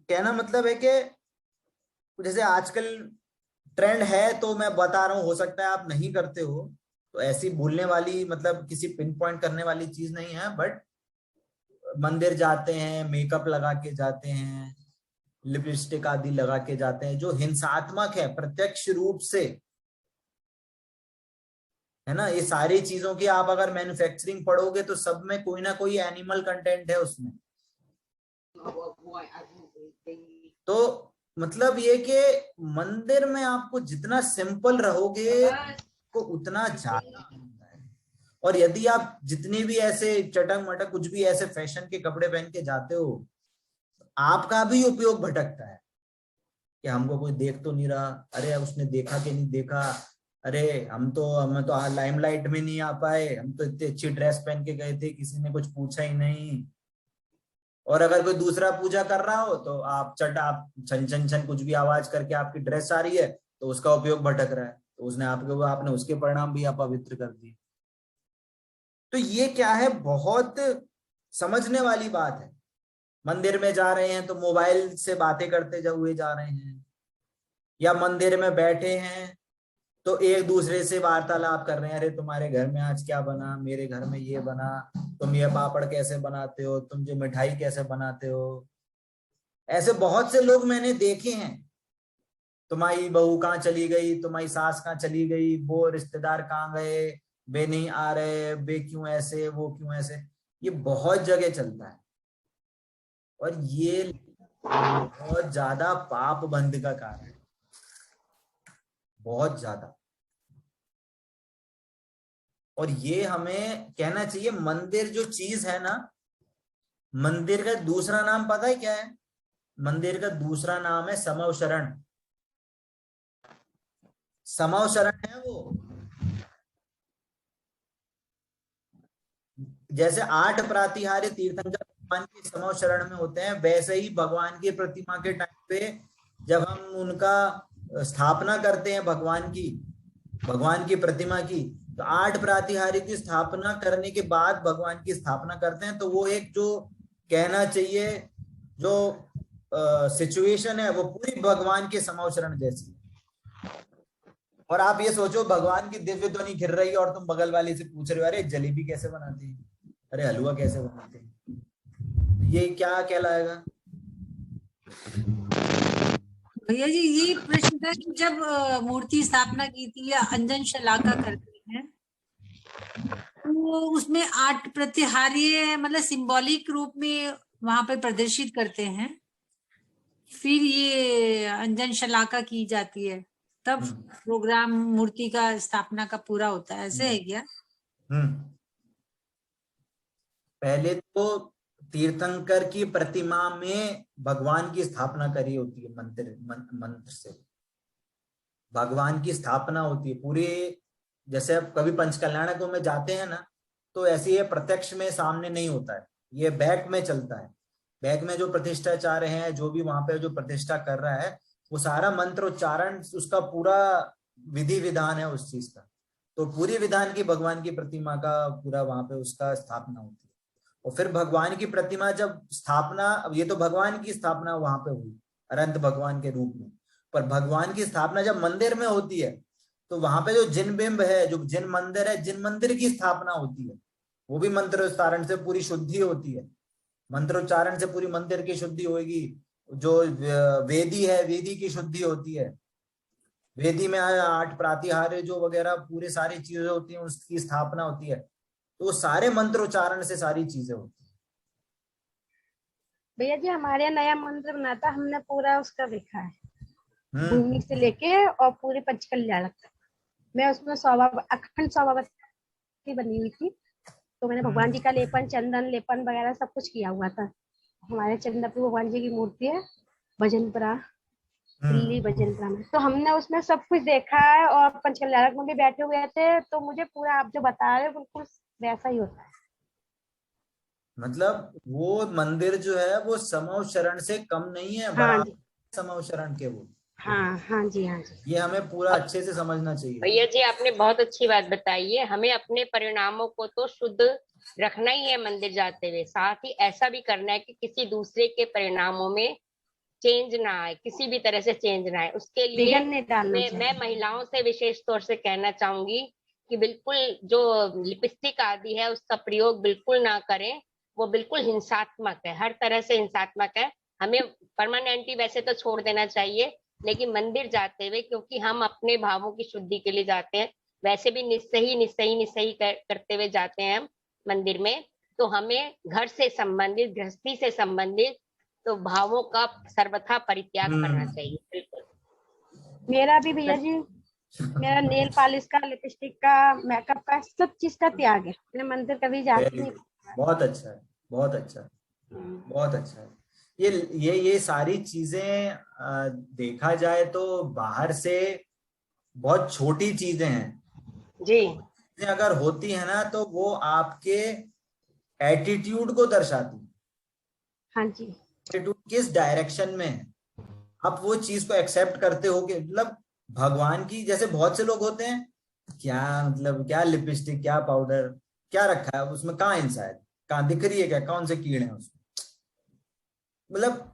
कहना मतलब है कि जैसे आजकल ट्रेंड है तो मैं बता रहा हूं, हो सकता है आप नहीं करते हो, तो ऐसी भूलने वाली मतलब किसी पिन पॉइंट करने वाली चीज नहीं है। बट मंदिर जाते हैं, मेकअप लगा के जाते हैं, लिपस्टिक आदि लगा के जाते हैं, जो हिंसात्मक है प्रत्यक्ष रूप से, है ना? ये सारी चीजों की आप अगर मैन्युफैक्चरिंग पढ़ोगे तो सब में कोई ना कोई एनिमल कंटेंट है उसमें। तो मतलब ये कि मंदिर में आपको जितना सिंपल रहोगे को उतना ज्यादा होता है। और यदि आप जितनी भी ऐसे चटक मटक कुछ भी ऐसे फैशन के कपड़े पहन के जाते हो, आपका भी उपयोग भटकता है कि हमको कोई देख तो नहीं रहा, अरे उसने देखा कि नहीं देखा, अरे हमें तो लाइमलाइट में नहीं आ पाए, हम तो इतनी अच्छी ड्रेस पहन के गए थे, किसी ने कुछ पूछा ही नहीं। और अगर कोई दूसरा पूजा कर रहा हो तो आप छन छन छन कुछ भी आवाज करके आपकी ड्रेस आ रही है तो उसका उपयोग भटक रहा है, तो आपने उसके परिणाम भी अपवित्र कर दिए। तो ये क्या है, बहुत समझने वाली बात है। मंदिर में जा रहे हैं तो मोबाइल से बातें करते हुए जा रहे हैं, या मंदिर में बैठे हैं तो एक दूसरे से वार्तालाप कर रहे हैं, अरे तुम्हारे घर में आज क्या बना, मेरे घर में ये बना, तुम ये पापड़ कैसे बनाते हो, तुम जो मिठाई कैसे बनाते हो। ऐसे बहुत से लोग मैंने देखे हैं, तुम्हारी बहू कहाँ चली गई, तुम्हारी सास कहाँ चली गई, वो रिश्तेदार कहाँ गए, वे नहीं आ रहे, वे क्यों ऐसे, वो क्यों ऐसे। ये बहुत जगह चलता है और ये बहुत ज्यादा पाप बंध का कारण है, बहुत ज्यादा। और ये हमें कहना चाहिए, मंदिर जो चीज है ना, मंदिर का दूसरा नाम पता है क्या है? मंदिर का दूसरा नाम है समव शरण। समव शरण है वो, जैसे 8 प्रातिहार्य तीर्थंकर भगवान के समव शरण में होते हैं, वैसे ही भगवान की प्रतिमा के टाइम पे जब हम उनका स्थापना करते हैं, भगवान की प्रतिमा की, तो 8 प्रातिहार्य की स्थापना करने के बाद भगवान की स्थापना करते हैं। तो वो एक जो कहना चाहिए जो सिचुएशन है वो पूरी भगवान के समव शरण जैसी। और आप ये सोचो, भगवान की दिव्य ध्वनि घिर रही है और तुम बगल वाले से पूछ रहे हो, अरे जलेबी कैसे बनाते हैं, अरे हलवा कैसे बनाते हैं, ये क्या कहलाएगा? भैया जी, ये प्रश्न था कि जब मूर्ति स्थापना की थी या अंजन शलाका करते हैं तो उसमें 8 प्रतिहार्य मतलब सिंबॉलिक रूप में वहां पर प्रदर्शित करते हैं, फिर ये अंजन शलाका की जाती है, तब प्रोग्राम मूर्ति का स्थापना का पूरा होता है, ऐसे है क्या? पहले तो तीर्थंकर की प्रतिमा में भगवान की स्थापना करी होती है मंत्र से, भगवान की स्थापना होती है पूरी। जैसे अब कभी पंचकल्याणकों में जाते हैं ना, तो ऐसे ये प्रत्यक्ष में सामने नहीं होता है, ये बैक में चलता है। बैक में जो प्रतिष्ठाचार्य हैं, जो भी वहां पे जो प्रतिष्ठा कर रहा है, वो सारा मंत्र उच्चारण, उसका पूरा विधि विधान है उस चीज का। तो पूरी विधान की भगवान की प्रतिमा का पूरा वहां पे उसका स्थापना होती है। और फिर भगवान की प्रतिमा जब स्थापना, अब ये तो भगवान की स्थापना वहां पे हुई अनंत भगवान के रूप में, पर भगवान की स्थापना जब मंदिर में होती है, तो वहां पे जो जिन बिंब है, जो जिन मंदिर है, जिन मंदिर की स्थापना होती है, वो भी मंत्र उच्चारण से पूरी शुद्धि होती है। मंत्र उच्चारण से पूरी मंदिर की शुद्धि होगी। जो वेदी है, वेदी की शुद्धि होती है। वेदी में 8 प्रातिहार्य जो वगैरह पूरी सारी चीजें होती हैं, उसकी स्थापना होती है। तो सारे मंत्र उच्चारण से सारी चीजें होती है। भैया जी हमारे यहाँ नया मंत्र बना था, हमने पूरा उसका देखा है, भूमि से लेके और पूरे पंचकल्याण तक। मैं उसमें अखंड सौभावती बनी हुई थी, तो मैंने भगवान जी का लेपन, चंदन लेपन वगैरह सब कुछ किया हुआ था। हमारे चंद्रपुर भगवान जी की मूर्ति है भजनपुरा, दिल्ली भजनपुरा में, तो हमने उसमें सब कुछ देखा है। और पंचकल्याणक में भी बैठे हुए थे, तो मुझे पूरा आप जो बता रहे हो बिल्कुल वैसा ही होता है। मतलब वो मंदिर जो है वो समव शरण से कम नहीं है, बराबर समव शरण के वो। हाँ जी। ये हमें पूरा अच्छे से समझना चाहिए। भैया जी आपने बहुत अच्छी बात बताई है। हमें अपने परिणामों को तो शुद्ध रखना ही है मंदिर जाते हुए, साथ ही ऐसा भी करना है कि किसी दूसरे के परिणामों में चेंज ना आए, किसी भी तरह से चेंज ना आए। उसके लिए मैं महिलाओं से विशेष तौर से कहना चाहूंगी कि बिल्कुल जो लिपस्टिक आदि है उसका प्रयोग बिल्कुल ना करें। वो बिल्कुल हिंसात्मक है, हर तरह से हिंसात्मक है। हमें परमानेंटली वैसे तो छोड़ देना चाहिए, लेकिन मंदिर जाते हुए, क्योंकि हम अपने भावों की शुद्धि के लिए जाते हैं, वैसे भी निस्सही करते हुए जाते हैं हम मंदिर में, तो हमें घर से संबंधित, गृहस्थी से संबंधित तो भावों का सर्वथा परित्याग करना चाहिए। बिल्कुल। मेरा भी भैया जी, मेरा नेल पॉलिश का, लिपस्टिक का, मेकअप का, सब चीज का त्याग है। मैं मंदिर कभी जाती नहीं। बहुत अच्छा है, बहुत अच्छा है, बहुत अच्छा है। ये सारी चीजें देखा जाए तो बाहर से बहुत छोटी चीजें हैं जी। अगर होती है ना, तो वो आपके एटीट्यूड को दर्शाती है। हाँ जी। एटीट्यूड किस डायरेक्शन में है, आप वो चीज को एक्सेप्ट करते हो कि मतलब भगवान की, जैसे बहुत से लोग होते हैं, क्या मतलब क्या लिपस्टिक, क्या पाउडर, क्या रखा है उसमें, कहाँ इंसाइड, कहाँ दिख रही है, क्या कौन से कीड़े हैं उसमें, मतलब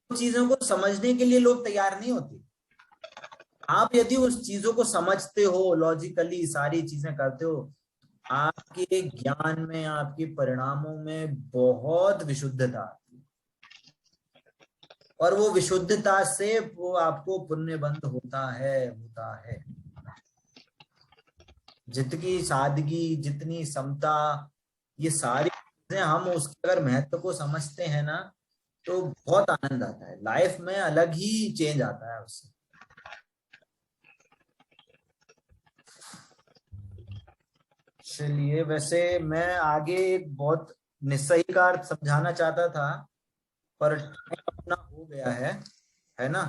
चीजों को समझने के लिए लोग तैयार नहीं होते। आप यदि उस चीजों को समझते हो, लॉजिकली सारी चीजें करते हो, आपके ज्ञान में, आपके परिणामों में बहुत विशुद्धता आती है। और वो विशुद्धता से वो आपको पुण्यबंध होता है। जितनी सादगी, जितनी समता, ये सारी चीजें हम उसके अगर महत्व को समझते हैं ना, तो बहुत आनंद आता है लाइफ में, अलग ही चेंज आता है उससे। चलिए, वैसे मैं आगे एक बहुत निस्सही का अर्थ समझाना चाहता था, पर अपना हो गया है ना।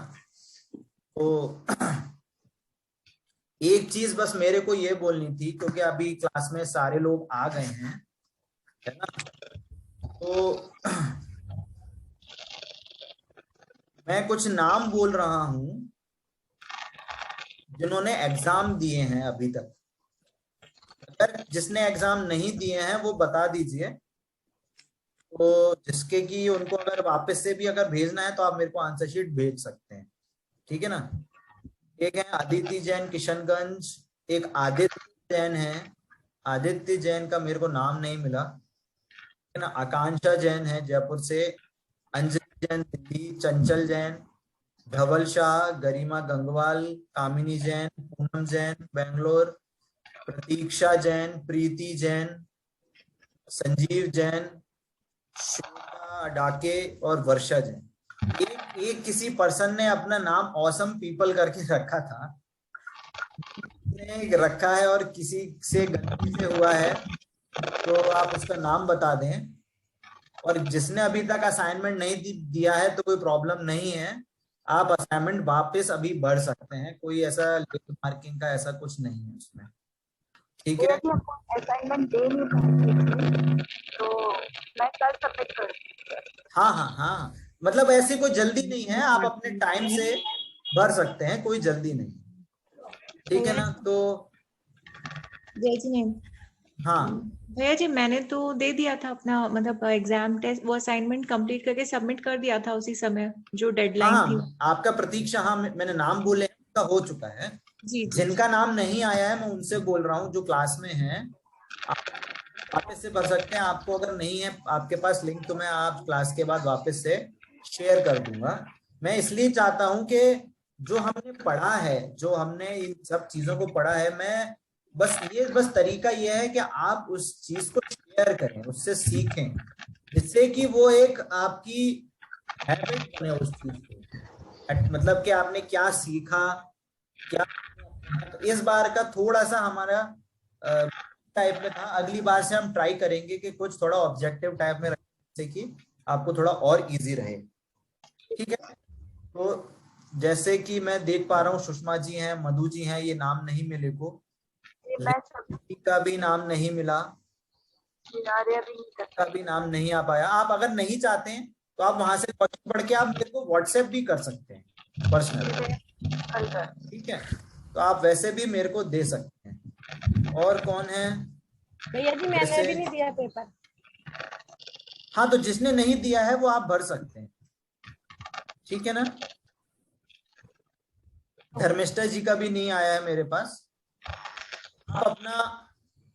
तो एक चीज बस मेरे को ये बोलनी थी, क्योंकि अभी क्लास में सारे लोग आ गए हैं, है ना। तो मैं कुछ नाम बोल रहा हूं जिन्होंने एग्जाम दिए हैं अभी तक। अगर जिसने एग्जाम नहीं दिए हैं वो बता दीजिए, तो जिसके कि उनको अगर वापस से भी अगर भेजना है तो आप मेरे को आंसर शीट भेज सकते हैं, ठीक है ना। एक है अदिति जैन किशनगंज, एक आदित्य जैन है, आदित्य जैन का मेरे को नाम नहीं मिला, है ना। आकांक्षा जैन है जयपुर से, अंजलि जैन दिल्ली, चंचल जैन, धवल शाह, गरिमा गंगवाल, कामिनी जैन, पूनम जैन बेंगलोर, प्रतीक्षा जैन, प्रीति जैन, संजीव जैन, श्वेता डाके और वर्षा जैन। एक किसी पर्सन ने अपना नाम ऑसम पीपल करके रखा था, ने रखा है और किसी से गलती से हुआ है, तो आप उसका नाम बता दें। और जिसने अभी तक असाइनमेंट नहीं दिया है तो कोई प्रॉब्लम नहीं है, आप असाइनमेंट वापस अभी भर सकते हैं, कोई ऐसा लेट मार्किंग का ऐसा कुछ नहीं है उसमें, ठीक है। असाइनमेंट दे नहीं पाएंगे तो मैं कल सबमिट कर दूंगी। हाँ हाँ हाँ, मतलब ऐसी कोई जल्दी नहीं है, आप अपने टाइम से भर सकते हैं, कोई जल्दी नहीं, ठीक है ना। तो जय जी मैम। हाँ भैया जी, मैंने तो दे दिया था अपना मतलब एग्जाम टेस्ट, वो असाइनमेंट कंप्लीट करके सबमिट कर दिया था उसी समय जो डेडलाइन थी। हाँ, आपका प्रतीक्षा, हाँ मैंने नाम बोले का हो चुका है। जी, जिनका नाम नहीं आया है मैं उनसे बोल रहा हूँ, जो क्लास में हैं वापस से भर सकते हैं। आपको अगर नहीं है आपके पास लिंक तो मैं आप क्लास के बाद वापस से शेयर कर दूंगा। मैं इसलिए चाहता हूं कि जो हमने पढ़ा है, जो हमने इन सब चीजों को पढ़ा है, मैं बस तरीका ये है कि आप उस चीज को शेयर करें, उससे सीखें, जिससे कि वो एक आपकी हैबिट बने उस चीज को, मतलब कि आपने क्या सीखा क्या। तो इस बार का थोड़ा सा हमारा टाइप में था, अगली बार से हम ट्राई करेंगे कि कुछ थोड़ा ऑब्जेक्टिव टाइप में रखें कि आपको थोड़ा और इजी रहे, ठीक है। तो जैसे कि मैं देख पा रहा हूँ सुषमा जी हैं, मधु जी हैं, ये नाम नहीं मिले को, का भी नाम नहीं मिला, का भी नाम नहीं आ पाया। आप अगर नहीं चाहते हैं तो आप वहां से क्वेश्चन पढ़ के आप मेरे को व्हाट्सएप भी कर सकते हैं पर्सनल, ठीक है। तो आप वैसे भी मेरे को दे सकते हैं। और कौन है भैया जी? मैंने भी नहीं दिया पेपर। हाँ, तो जिसने नहीं दिया है वो आप भर सकते हैं, ठीक है ना। धर्मेष्ठा जी का भी नहीं आया है मेरे पास। आप अपना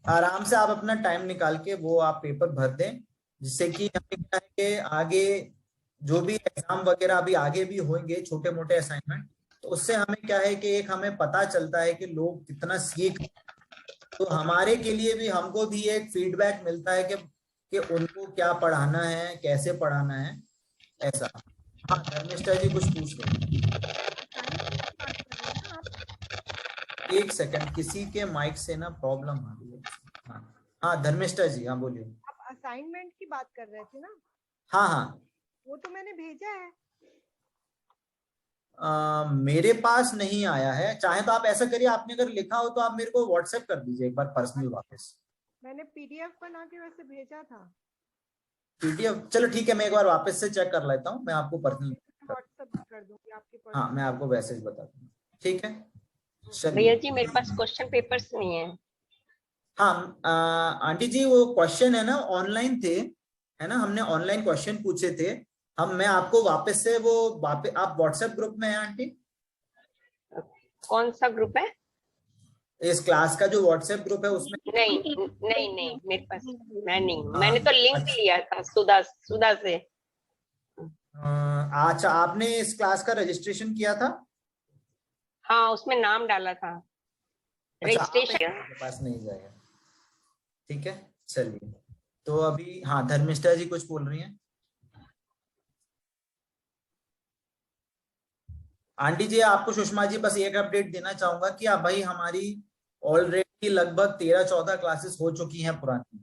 आराम से आप अपना टाइम निकाल के वो आप पेपर भर दें, जिससे कि हमें क्या है कि आगे जो भी एग्जाम वगैरह अभी आगे भी होंगे छोटे मोटे असाइनमेंट, तो उससे हमें क्या है कि एक हमें पता चलता है कि लोग कितना सीख, तो हमारे के लिए भी, हमको भी एक फीडबैक मिलता है कि उनको क्या पढ़ाना है, कैसे पढ़ाना है, ऐसा। हाँ धर्मेष्ठा जी कुछ पूछ रहे हैं। एक सेकंड, किसी के माइक से ना प्रॉब्लम आ रही है। हाँ धर्मेष्ठा जी, हाँ बोलिए। आप असाइनमेंट की बात कर रहे थे ना? हाँ हाँ, वो तो मैंने भेजा है। मेरे पास नहीं आया है। चाहे तो आप ऐसा करिए, आपने अगर लिखा हो तो आप मेरे को व्हाट्सएप कर दीजिए एक बार पर्सनल वापस। मैंने पीडीएफ बना के वैसे भेजा था। पीडीएफ, चलो ठीक है, मैं एक बार वापस से चेक कर लेता हूँ, मैं आपको पर्सनल व्हाट्सएप कर दूंगी आपके पास। हाँ मैं आपको मैसेज बता दूंगा, ठीक है। भैया जी मेरे पास क्वेश्चन पेपर्स नहीं है। हाँ आंटी जी, वो क्वेश्चन है ना ऑनलाइन थे, है ना, हमने ऑनलाइन क्वेश्चन पूछे थे मैं आपको वापस से वो आप व्हाट्सएप ग्रुप में है आंटी? कौन सा ग्रुप है? इस क्लास का जो व्हाट्सएप ग्रुप है उसमें? नहीं मेरे पास मैं नहीं, मैंने तो लिंक लिया था सुधा से। अच्छा, आपने इस क्लास का रजिस्ट्रेशन किया था? हाँ उसमें नाम डाला था। रजिस्ट्रेशन मेरे पास नहीं जाएगा, ठीक है। चलिए, तो अभी हाँ धर्मिष्ठा जी कुछ बोल रही हैं। आंटी जी आपको सुषमा जी बस एक अपडेट देना चाहूंगा कि आप भाई हमारी ऑलरेडी लगभग 13-14 क्लासेस हो चुकी हैं पुरानी,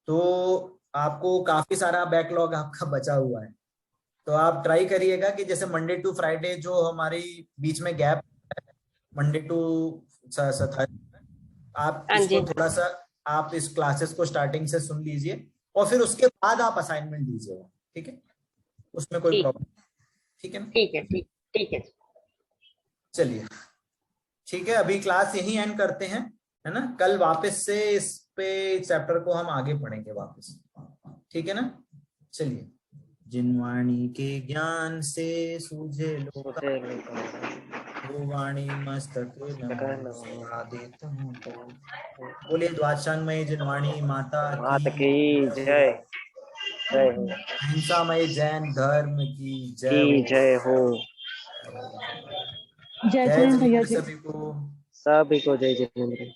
तो आपको काफी सारा बैकलॉग आपका बचा हुआ है। तो आप ट्राई करिएगा कि जैसे मंडे टू फ्राइडे जो हमारी बीच में गैप, मंडे टू आप इसको थोड़ा सा आप इस क्लासेस को स्टार्टिंग से सुन लीजिए और फिर उसके बाद आप असाइनमेंट दीजिएगा, ठीक है, उसमें कोई प्रॉब्लम, ठीक है ना? ठीक है चलिए ठीक है, अभी क्लास यहीं एंड करते हैं, है ना। कल वापस से इस पे चैप्टर को हम आगे पढ़ेंगे वापस, ठीक है ना। चलिए, जिनवाणी के ज्ञान से सूझे लोग वाणी मस्तक देता हूँ। बोलिए द्वादशांगमयी जिनवाणी माता की जय। अहिंसामय जैन धर्म की जय हो। जय जय भैया जी, सभी को जय जिनेंद्र।